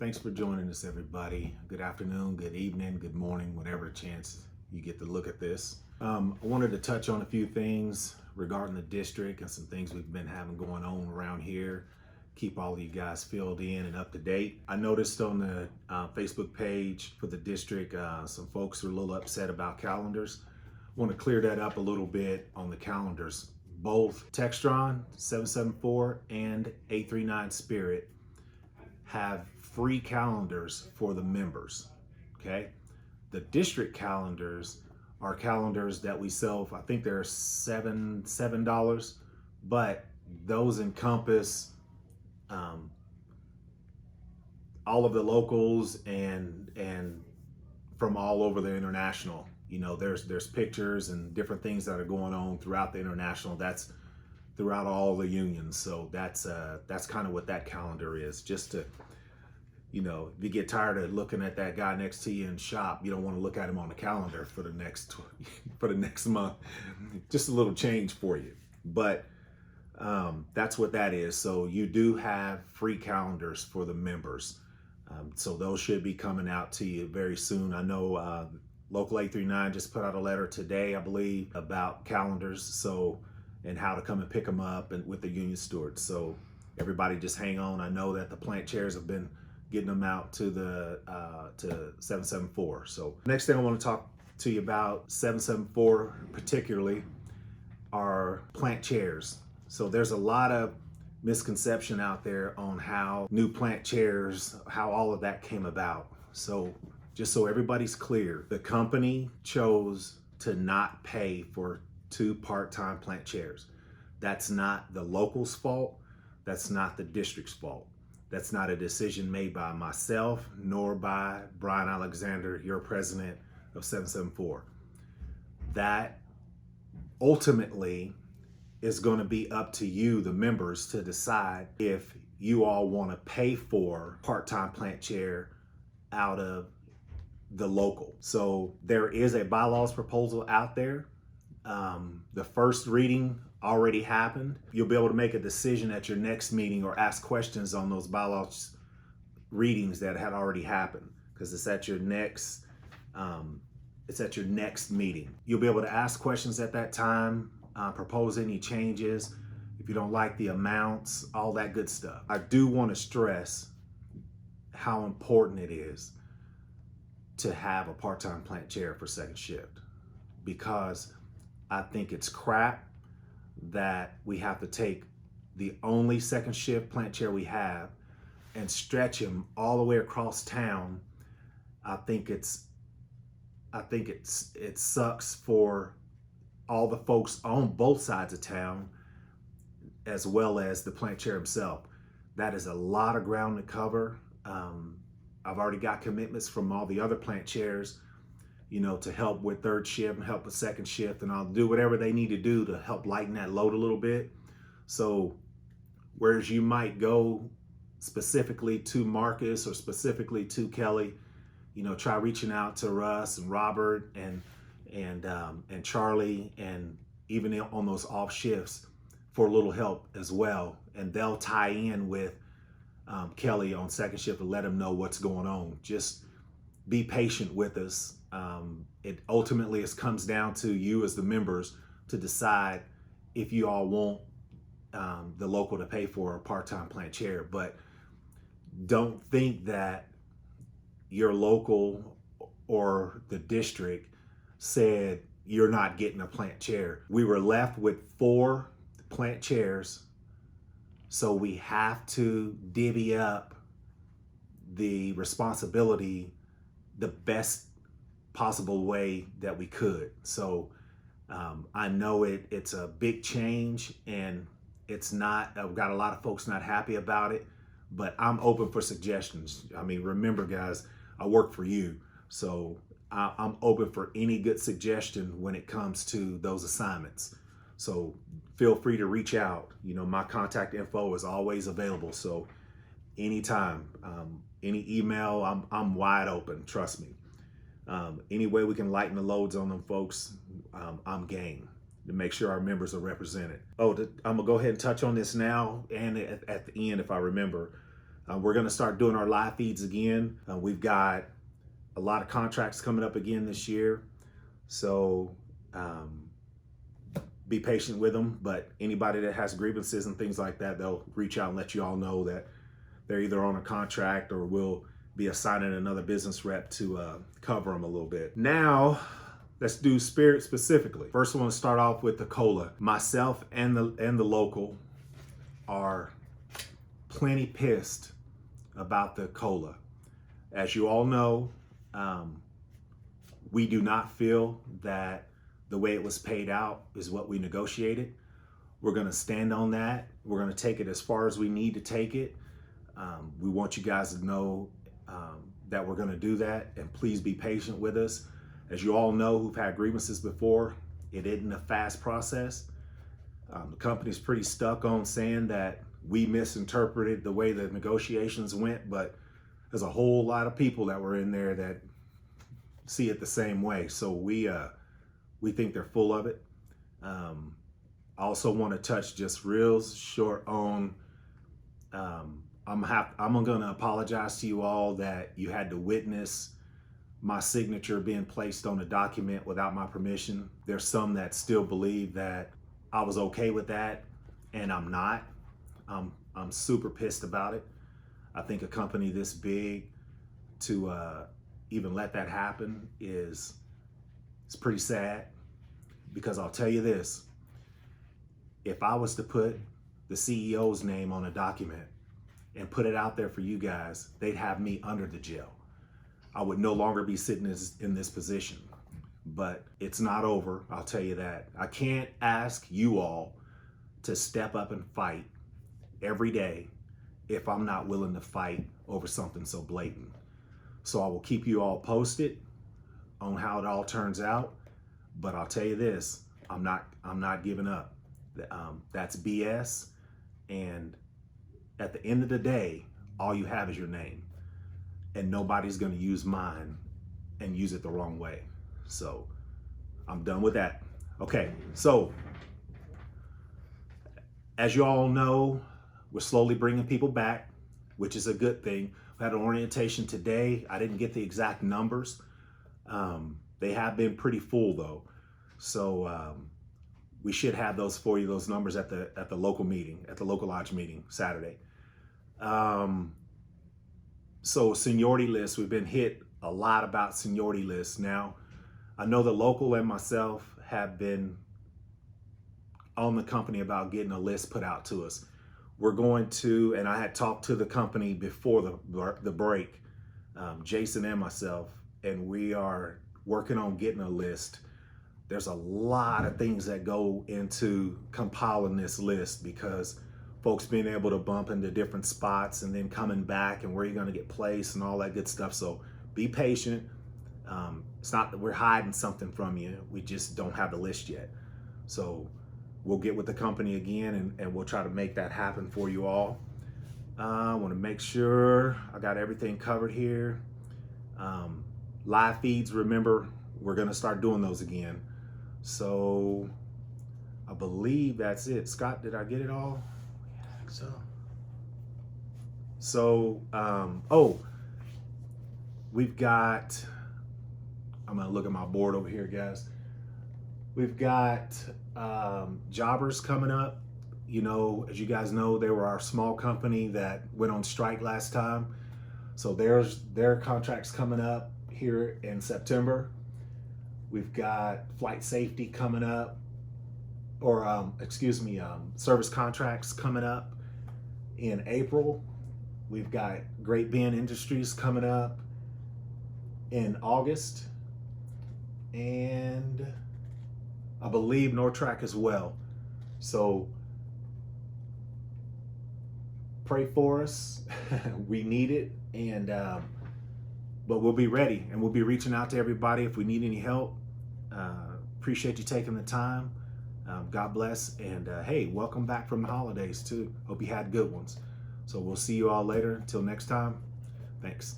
Thanks for joining us, everybody. Good afternoon, good evening, good morning, whatever chance you get to look at this. I wanted to touch on a few things regarding the district and some things we've been having going on around here. Keep all of you guys filled in and up to date. I noticed on the Facebook page for the district, some folks are a little upset about calendars. I want to clear that up a little bit on the calendars. Both Textron 774 and 839 Spirit have free calendars for the members, okay? The district calendars are calendars that we sell, I think they're $7, but those encompass all of the locals and from all over the international. You know, there's pictures and different things that are going on throughout the international. That's throughout all the unions. So that's kind of what that calendar is. Just to, you know, if you get tired of looking at that guy next to you in shop, you don't want to look at him on the calendar for the next month. Just a little change for you. But that's what that is. So you do have free calendars for the members. So those should be coming out to you very soon. I know Local 839 just put out a letter today, I believe, about calendars. So, and how to come and pick them up and with the union stewards. So everybody just hang on. I know that the plant chairs have been getting them out to the to 774. So next thing I want to talk to you about 774 particularly are plant chairs. So there's a lot of misconception out there on how new plant chairs, how all of that came about. So just so everybody's clear, the company chose to not pay for 2 part-time plant chairs. That's not the local's fault. That's not the district's fault. That's not a decision made by myself nor by Brian Alexander, your president of 774. That ultimately is going to be up to you, the members, to decide if you all want to pay for part-time plant chair out of the local. So there is a bylaws proposal out there. The first reading already happened. You'll be able to make a decision at your next meeting or ask questions on those bylaws readings that had already happened, because it's at your next meeting. You'll be able to ask questions at that time, propose any changes if you don't like the amounts, all that good stuff. I do want to stress how important it is to have a part-time plant chair for second shift, because I think it's crap that we have to take the only second shift plant chair we have and stretch him all the way across town. I think it sucks for all the folks on both sides of town, as well as the plant chair himself. That is a lot of ground to cover. I've already got commitments from all the other plant chairs, you know, to help with third shift and help with second shift, and I'll do whatever they need to do to help lighten that load a little bit. So whereas you might go specifically to Marcus or specifically to Kelly, you know, try reaching out to Russ and Robert and Charlie, and even on those off shifts for a little help as well. And they'll tie in with Kelly on second shift to let them know what's going on. Just be patient with us. It ultimately comes down to you as the members to decide if you all want the local to pay for a part-time plant chair. But don't think that your local or the district said you're not getting a plant chair. We were left with 4 plant chairs, so we have to divvy up the responsibility the best possible way that we could. So I know it's a big change, and it's not, I've got a lot of folks not happy about it, but I'm open for suggestions. I mean, remember guys, I work for you, so I'm open for any good suggestion when it comes to those assignments. So feel free to reach out. You know, my contact info is always available. So anytime, any email, I'm wide open, trust me. Any way we can lighten the loads on them folks, I'm game to make sure our members are represented. I'm gonna go ahead and touch on this now and at the end if I remember. We're going to start doing our live feeds again. We've got a lot of contracts coming up again this year. So be patient with them. But anybody that has grievances and things like that, they'll reach out and let you all know that they're either on a contract or will be assigning another business rep to cover them a little bit. Now, let's do spirit specifically. First, I want to start off with the cola. Myself and the local are plenty pissed about the cola. As you all know, we do not feel that the way it was paid out is what we negotiated. We're going to stand on that. We're going to take it as far as we need to take it. We want you guys to know that we're going to do that, and please be patient with us. As you all know who've had grievances before, it isn't a fast process. The company's pretty stuck on saying that we misinterpreted the way the negotiations went, but there's a whole lot of people that were in there that see it the same way. So we think they're full of it. I also want to touch just real short on, I'm going to apologize to you all that you had to witness my signature being placed on a document without my permission. There's some that still believe that I was okay with that, and I'm not. I'm super pissed about it. I think a company this big to even let that happen it's pretty sad, because I'll tell you this, if I was to put the CEO's name on a document and put it out there for you guys, they'd have me under the jail. I would no longer be sitting in this position. But it's not over, I'll tell you that. I can't ask you all to step up and fight every day if I'm not willing to fight over something so blatant. So I will keep you all posted on how it all turns out. But I'll tell you this, I'm not giving up. That's BS. And at the end of the day, all you have is your name. And nobody's going to use mine and use it the wrong way. So I'm done with that. Okay, so as you all know, we're slowly bringing people back, which is a good thing. We had an orientation today. I didn't get the exact numbers. They have been pretty full though. So we should have those for you, those numbers at the local meeting, at the local lodge meeting Saturday. So seniority lists, we've been hit a lot about seniority lists. Now, I know the local and myself have been on the company about getting a list put out to us. We're going to, and I had talked to the company before the break, Jason and myself, and we are working on getting a list. There's a lot of things that go into compiling this list, because folks being able to bump into different spots and then coming back and where you're going to get placed and all that good stuff. So be patient. It's not that we're hiding something from you. We just don't have the list yet. So we'll get with the company again and we'll try to make that happen for you all. I want to make sure I got everything covered here. Live feeds, remember, we're going to start doing those again. So I believe that's it. Scott, did I get it all? So, we've got, I'm gonna look at my board over here, guys. We've got jobbers coming up. You know, as you guys know, they were our small company that went on strike last time. So their contracts coming up here in September. We've got flight safety coming up, or service contracts coming up in April. We've got Great Bend Industries coming up in August, and I believe Nortrack as well. So pray for us. We need it, and but we'll be ready, and we'll be reaching out to everybody if we need any help. Appreciate you taking the time. God bless, and hey, welcome back from the holidays too. Hope you had good ones. So we'll see you all later. Till next time, thanks.